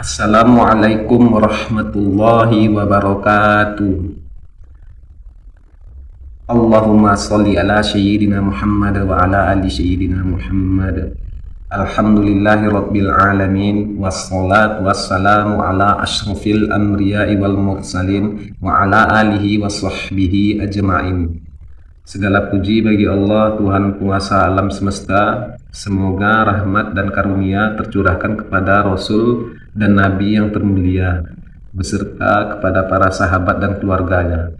Assalamualaikum warahmatullahi wabarakatuh. Allahumma sholli ala sayyidina Muhammad wa ala ali sayyidina Muhammad. Alhamdulillahi rabbil alamin, wassalatu wassalamu ala ashrafil anbiya'i wal mursalin wa ala alihi wa sahbihi ajma'in. Segala puji bagi Allah, Tuhan kuasa alam semesta. Semoga rahmat dan karunia tercurahkan kepada Rasul dan Nabi yang termulia, beserta kepada para sahabat dan keluarganya.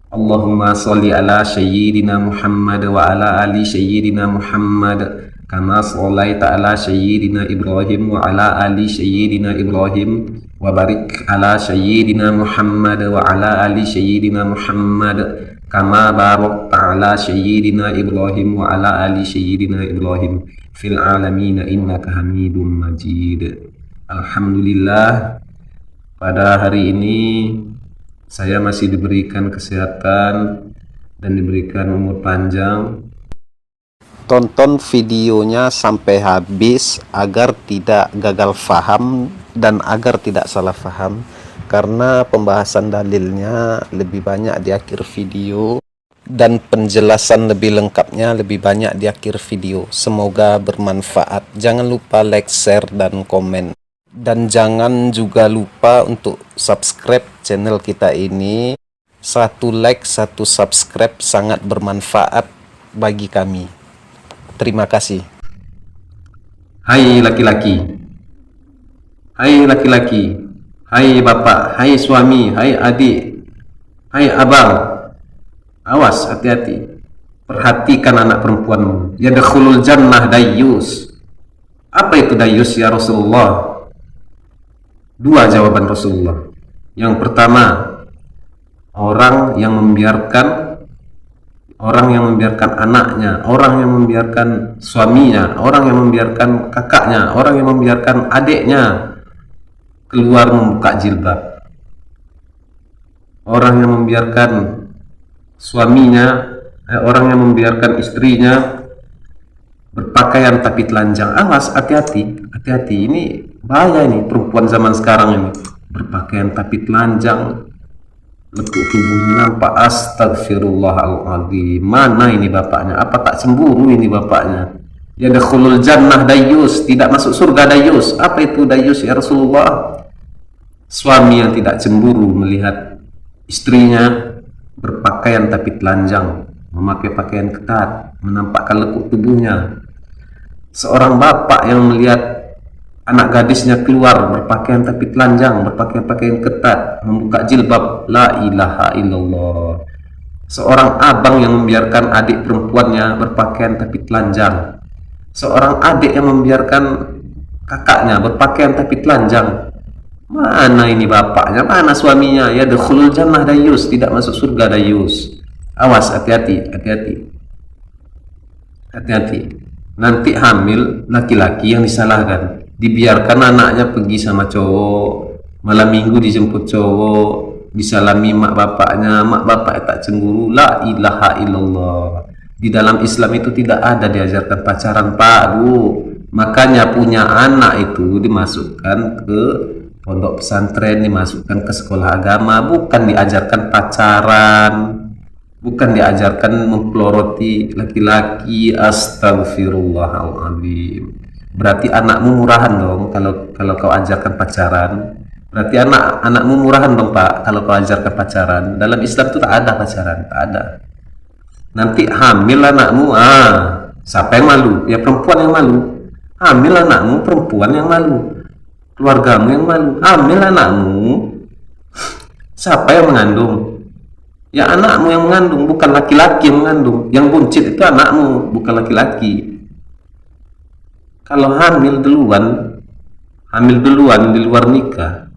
Allahumma sholli ala sayyidina Muhammad wa ala ali sayyidina Muhammad, kama sholaita ala sayyidina Ibrahim wa ala ali sayyidina Ibrahim, wa barik ala sayyidina Muhammad wa ala ali sayyidina Muhammad, kama barakta ala sayyidina Ibrahim wa ala ali sayyidina Ibrahim fil alamin innaka Hamidum Majid. Alhamdulillah, pada hari ini saya masih diberikan kesehatan dan diberikan umur panjang. Tonton videonya sampai habis agar tidak gagal faham dan agar tidak salah faham, karena pembahasan dalilnya lebih banyak di akhir video dan penjelasan lebih lengkapnya lebih banyak di akhir video. Semoga bermanfaat. Jangan lupa like, share, dan komen. Dan jangan juga lupa untuk subscribe channel kita ini. Satu like, satu subscribe sangat bermanfaat bagi kami. Terima kasih. Hai laki-laki, hai laki-laki, hai bapak, hai suami, hai adik, hai abang, awas, hati-hati. Perhatikan anak perempuanmu. Yadkhulul jannah dayyus. Apa itu dayyus ya Rasulullah? Dua jawaban Rasulullah. Yang pertama, orang yang membiarkan anaknya, orang yang membiarkan suaminya, orang yang membiarkan kakaknya, orang yang membiarkan adiknya keluar membuka jilbab, orang yang membiarkan suaminya, orang yang membiarkan istrinya berpakaian tapi telanjang. Awas, hati-hati, hati-hati. Ini bahaya, ini perempuan zaman sekarang ini berpakaian tapi telanjang, lekuk tubuhnya nampak. Astagfirullahaladzim. Mana ini bapaknya? Apa tak cemburu ini bapaknya? Yadkhulul jannah dayyus, tidak masuk surga dayyus. Apa itu dayyus ya Rasulullah? Suami yang tidak cemburu melihat istrinya berpakaian tapi telanjang, memakai pakaian ketat, menampakkan lekuk tubuhnya. Seorang bapak yang melihat anak gadisnya keluar berpakaian tapi telanjang, berpakaian ketat, membuka jilbab, la ilaha illallah. Seorang abang yang membiarkan adik perempuannya berpakaian tapi telanjang. Seorang adik yang membiarkan kakaknya berpakaian tapi telanjang. Mana ini bapaknya? Mana suaminya? Ya dakhulul jannah dayyus, tidak masuk surga dayyus. Awas, hati-hati, hati-hati, hati-hati. Nanti hamil laki-laki yang disalahkan. Dibiarkan anaknya pergi sama cowok, malam minggu dijemput cowok, disalami mak bapaknya tak cemburu. La ilaha illallah. Di dalam Islam itu tidak ada diajarkan pacaran, Pak, Bu. Makanya punya anak itu dimasukkan ke pondok pesantren, dimasukkan ke sekolah agama, bukan diajarkan pacaran, bukan diajarkan mempeloroti laki-laki. Astagfirullahaladzim. Berarti anakmu murahan dong kalau kau ajarkan pacaran. Berarti anakmu murahan dong, Pak, kalau kau ajarkan pacaran. Dalam Islam itu tak ada pacaran, tak ada. Nanti hamil anakmu, siapa yang malu? Ya perempuan yang malu. Hamil anakmu, perempuan yang malu. Keluargamu yang malu. Hamil anakmu, siapa yang mengandung? Ya anakmu yang mengandung, bukan laki-laki yang mengandung. Yang buncit itu anakmu, bukan laki-laki. Kalau hamil duluan di luar nikah,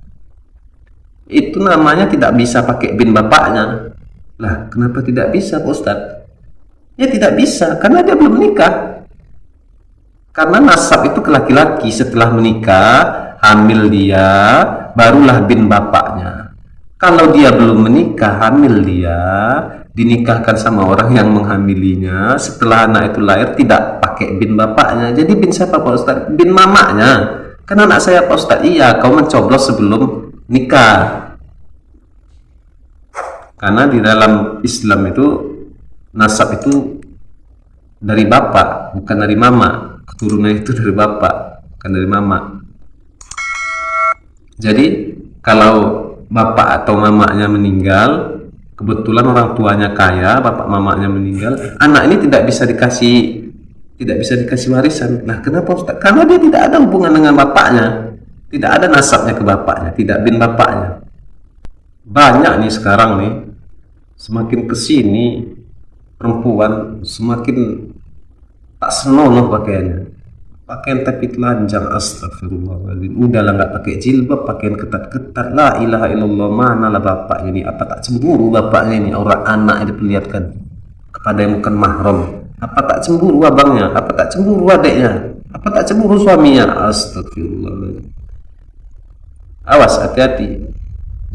itu namanya tidak bisa pakai bin bapaknya. Lah, kenapa tidak bisa, Pak Ustadz? Ya tidak bisa, karena dia belum menikah. Karena nasab itu ke laki-laki. Setelah menikah, hamil dia, barulah bin bapaknya. Kalau dia belum menikah, hamil dia, dinikahkan sama orang yang menghamilinya, setelah anak itu lahir tidak pakai bin bapaknya. Jadi bin siapa, Pak Ustaz? Bin mamanya. Kan anak saya Pak Ustadz. Iya, kau mencoblos sebelum nikah. Karena di dalam Islam itu nasab itu dari bapak, bukan dari mama. Keturunan itu dari bapak, bukan dari mama. Jadi kalau bapak atau mamanya meninggal, kebetulan orang tuanya kaya, bapak mamanya meninggal, anak ini tidak bisa dikasih warisan. Nah, kenapa Ustaz? Karena dia tidak ada hubungan dengan bapaknya, tidak ada nasabnya ke bapaknya, tidak bin bapaknya. Banyak nih sekarang nih, semakin kesini perempuan semakin tak senonoh pakaiannya, pakaian tapi telanjang, astagfirullahaladzim. Udahlah nggak pakai jilbab, pakaian ketat-ketat, la ilaha illallah. Manalah bapaknya ini? Apa tak cemburu bapaknya ini orang anak yang diperlihatkan kepada yang bukan mahram? Apa tak cemburu abangnya? Apa tak cemburu adiknya? Apa tak cemburu suaminya? Astagfirullahaladzim. Awas, hati-hati.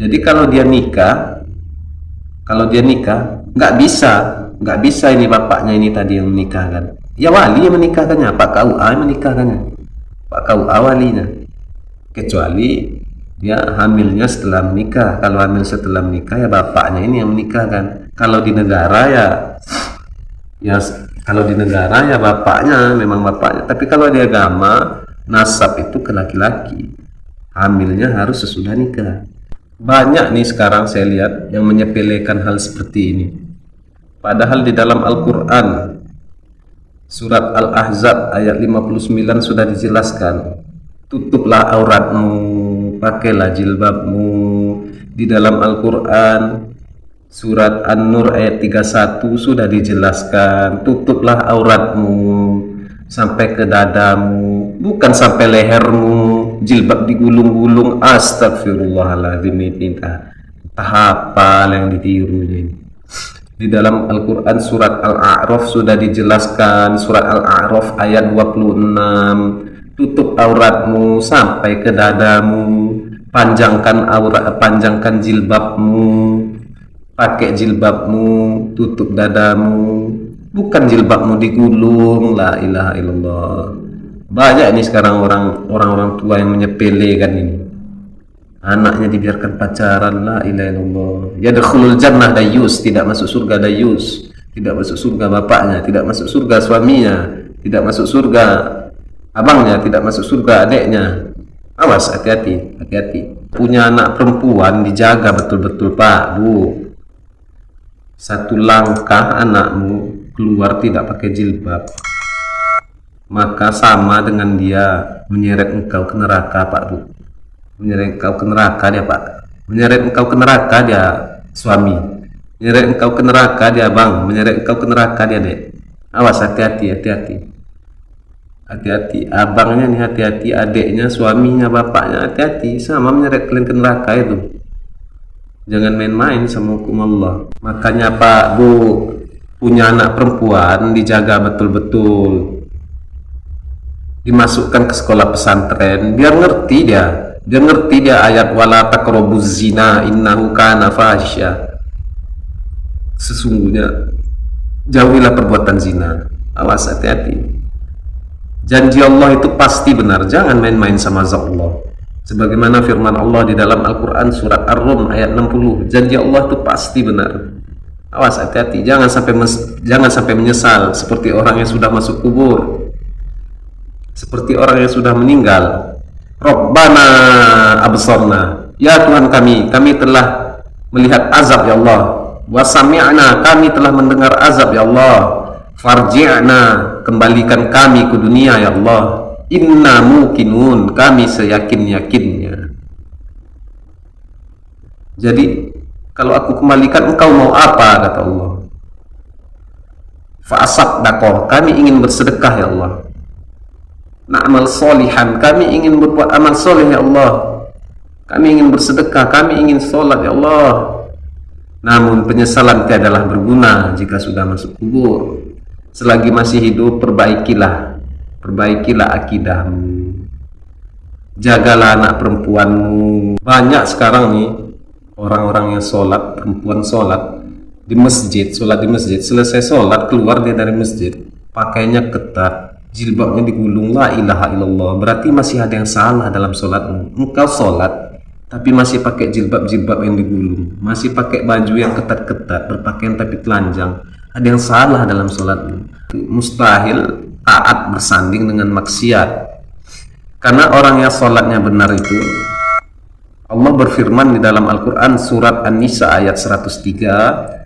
Jadi kalau dia nikah nggak bisa ini bapaknya ini tadi yang menikahkan. Ya wali yang menikahkannya, Pak KUA yang menikahkannya, Pak KUA walinya. Kecuali dia hamilnya setelah menikah. Kalau hamil setelah menikah ya bapaknya ini yang menikahkan. Kalau di negara kalau di negara ya bapaknya, memang bapaknya. Tapi kalau di agama nasab itu ke laki-laki, hamilnya harus sesudah nikah. Banyak nih sekarang saya lihat yang menyepelekan hal seperti ini. Padahal di dalam Al-Quran surat Al-Ahzab ayat 59 sudah dijelaskan, tutuplah auratmu, pakailah jilbabmu. Di dalam Al-Quran surat An-Nur ayat 31 sudah dijelaskan, tutuplah auratmu sampai ke dadamu, bukan sampai lehermu. Jilbab digulung-gulung, astagfirullahaladzim. Entah apa yang ditirunya ini. Di dalam Al-Quran surat Al-A'raf sudah dijelaskan, surat Al-A'raf ayat 26, tutup auratmu sampai ke dadamu, panjangkan jilbabmu, pakai jilbabmu, tutup dadamu, bukan jilbabmu digulung. La ilaha illallah. Banyak ini sekarang orang-orang tua yang menyepelekan ini. Anaknya dibiarkan pacaran, la ilaha illallah. Yadkhulul jannah dayus, tidak masuk surga dayus, tidak masuk surga bapaknya, tidak masuk surga suaminya, tidak masuk surga abangnya, tidak masuk surga adiknya. Awas, hati-hati, hati-hati. Punya anak perempuan dijaga betul-betul, Pak, Bu. Satu langkah anakmu keluar tidak pakai jilbab, maka sama dengan dia menyeret engkau ke neraka, Pak, Bu. Menyeret engkau ke neraka dia, Pak. Menyeret engkau ke neraka dia suami. Menyeret engkau ke neraka dia bang. Menyeret engkau ke neraka dia dek. Awas, hati-hati, hati-hati. Hati-hati, abangnya nih hati-hati, adiknya, suaminya, bapaknya hati-hati. Sama menyeret kalian ke neraka itu. Jangan main-main sama hukum Allah. Makanya Pak, Bu, punya anak perempuan dijaga betul-betul, dimasukkan ke sekolah pesantren biar ngerti dia ayat wala taqrabuz zina innahu kana fahsya. Sesungguhnya jauhilah perbuatan zina. Awas, hati-hati. Janji Allah itu pasti benar, jangan main-main sama Allah. Sebagaimana firman Allah di dalam Al-Quran surat Ar-Rum ayat 60, janji Allah itu pasti benar. Awas, hati-hati, jangan sampai menyesal seperti orang yang sudah masuk kubur, seperti orang yang sudah meninggal. Rabbana absarna, ya Tuhan kami telah melihat azab ya Allah. Wa sami'na, kami telah mendengar azab ya Allah. Farji'na, kembalikan kami ke dunia ya Allah. Inna muqinun, kami seyakin-yakinnya. Jadi kalau aku kembalikan engkau mau apa, kata Allah. Fa'asaddaqah, kami ingin bersedekah ya Allah. Na'mal solihan, kami ingin berbuat amal soleh ya Allah. Kami ingin bersedekah, kami ingin sholat ya Allah. Namun penyesalan tiadalah berguna jika sudah masuk kubur. Selagi masih hidup, perbaikilah akidahmu, jagalah anak perempuanmu. Banyak sekarang nih orang-orang yang sholat, perempuan sholat di masjid, selesai sholat keluar dia dari masjid, pakainya ketat, jilbabnya digulung, la ilaha illallah, berarti masih ada yang salah dalam sholatmu. Engkau sholat tapi masih pakai jilbab yang digulung, masih pakai baju yang ketat-ketat, berpakaian tapi telanjang, ada yang salah dalam sholatmu. Mustahil taat bersanding dengan maksiat, karena orang yang sholatnya benar itu, Allah berfirman di dalam Al-Quran surat An-Nisa ayat 103,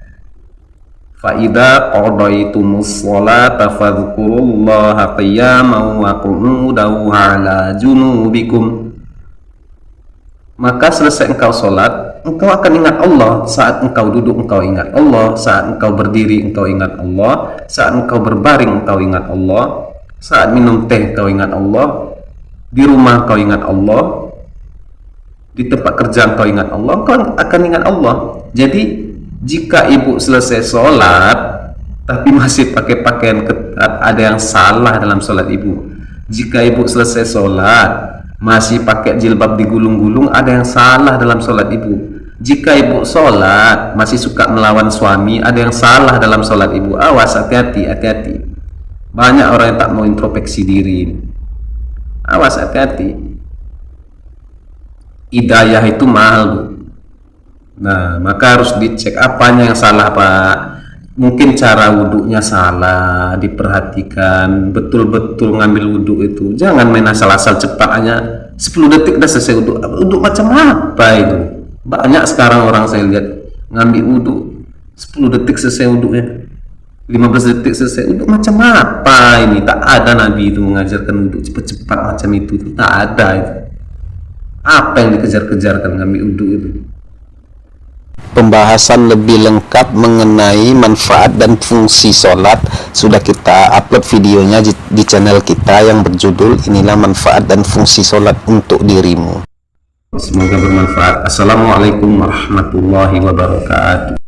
فَإِذَا قَضَيْتُمُ الصَّلَاةَ فَاذْكُرُوا اللَّهَ قِيَامًا وَقُعُودًا وَعَلَى جُنُوبِكُمْ. Maka selesai engkau sholat, engkau akan ingat Allah. Saat engkau duduk engkau ingat Allah, saat engkau berdiri engkau ingat Allah, saat engkau berbaring engkau ingat Allah, saat minum teh engkau ingat Allah, di rumah engkau ingat Allah, di tempat kerja engkau ingat Allah, engkau akan ingat Allah. Jadi jika ibu selesai sholat tapi masih pakai pakaian ketat, ada yang salah dalam sholat ibu. Jika ibu selesai sholat masih pakai jilbab digulung-gulung, ada yang salah dalam sholat ibu. Jika ibu sholat masih suka melawan suami, ada yang salah dalam sholat ibu. Awas, hati-hati, hati-hati. Banyak orang yang tak mau introspeksi diri. Awas, hati-hati. Hidayah itu mahal, Bu. Nah, maka harus dicek apanya yang salah, Pak. Mungkin cara wudhunya salah, diperhatikan betul-betul ngambil wudhu itu. Jangan main asal-asal cepat, hanya 10 detik dah selesai wudhu. Wudhu macam apa itu? Banyak sekarang orang saya lihat ngambil wudhu 10 detik selesai wudhunya, 15 detik selesai wudhu. Macam apa ini? Tak ada Nabi itu mengajarkan wudhu cepat-cepat macam itu. Tak ada itu. Apa yang dikejar-kejarkan ngambil wudhu itu? Pembahasan lebih lengkap mengenai manfaat dan fungsi sholat sudah kita upload videonya di channel kita yang berjudul Inilah Manfaat dan Fungsi Sholat untuk Dirimu. Semoga bermanfaat. Assalamualaikum warahmatullahi wabarakatuh.